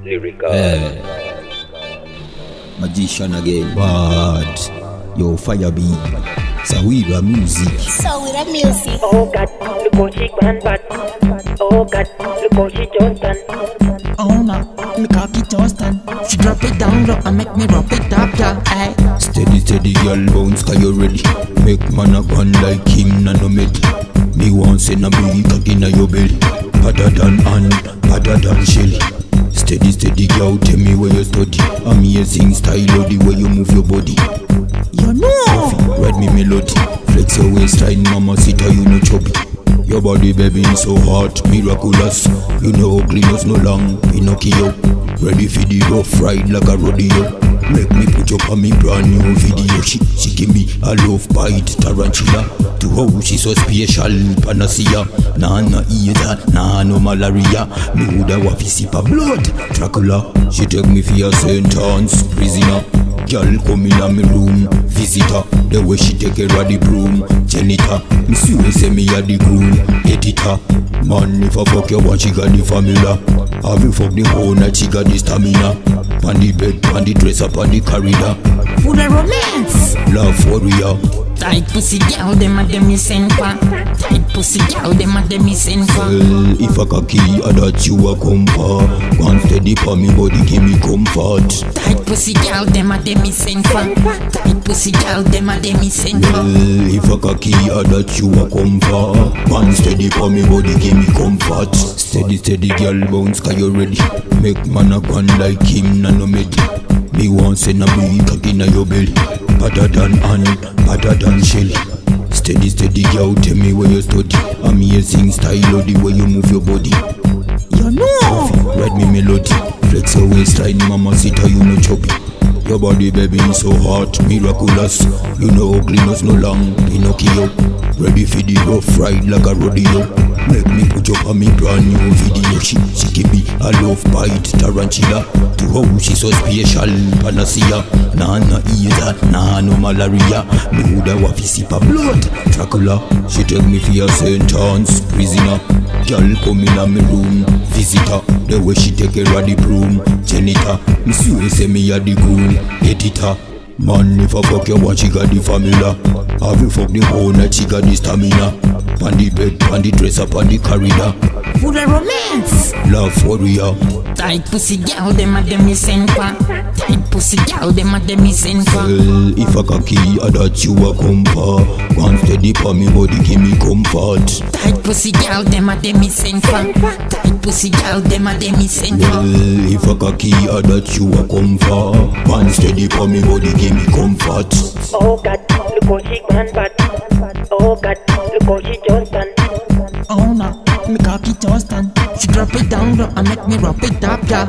Lyrical. Magician again, Maad. Yo, fire beat. Sawira music. Sawira music. Oh God, look how she gone bad. Oh God, look how she just done. Oh no, me cocky toastin'. She drop it down low and make me rub it up, yeah. Aye. Steady, steady, girl, bounce, cause you ready. Make man a gun like him, nano med. Me want send a big cock inna your belly. Hotter than hand, hotter than shelly. Steady, steady, girl, tell me where you study. Amazing style of the way you move your body. You know. Ride me melody. Flex your waistline, mama, sit you know chubby. Your body, baby, is so hot, miraculous. You know ugliness no long, Pinocchio. Ready for the rough ride like a rodeo. Make me put up on me brand new video. She give me a love bite, tarantula. To how she so special, panacea. Nah no either, nah no malaria. Me woulda wafi sip a blood, Dracula. She take me for a sentence, prisoner. Gyal come in a me room, visitor. The way she take care of the broom, janitor. Me swear say me a the groom, editor. Man, if I fuck your one, she got the formula. I will fuck the whole night, she got the stamina. On the bed, on the dress up, on the corridor. Full of romance. Love warrior. Tight pussy girl, them a dem me send for. Tight pussy girl, them a dem me send for. Well, if I cocky, I that you a come for. One steady for me body, give me comfort. Tight pussy girl, them a dem me send for. Tight pussy girl, them a dem me send for. Well, if I cocky, I that you a come for. One steady for me body, give me comfort. Steady, steady, girl, bounce, cause you ready. Make man a gun like him, nano med. Me want send a big cock inna your belly. Hotter than hand, hotter than shelly. Steady, steady, girl, tell me where you study. Amazing style of the way you move your body. You know. Ride me melody. Flex your waistline, mama, sit you know chubby. Your body, baby, is so hot, miraculous. You know ugliness no long, Pinocchio. Ready for the rough ride like a rodeo. Make me put up on me brand new video. She give me a love bite, tarantula. To how she so special, panacea. Nah no either, nah no malaria. Me woulda wafi sip a blood, Dracula. She take me for a sentence, prisoner. Gyal come in a me room, visitor. The way she take care of the broom, janitor. Me swear say me a the groom, editor. Man, if I fuck your one, she got the formula. I will fuck the whole night, she got the stamina. On the bed, on the dress up, on the corridor. Full of romance. Love warrior. Tight pussy girl, them a dem me send for. Tight pussy girl, them a dem me send for. Well, if I cocky, I that you a come for. One steady for me body, give me comfort. Tight pussy girl, them a dem me send for. Tight pussy girl, them a dem me send for. Well, if I cocky, I that you a come for. One steady for me body, give me comfort. Oh God, look how she gone bad. Oh God, look how she just done. Oh no, me cocky toastin'. She drop it down low and make me rub it up, yeah.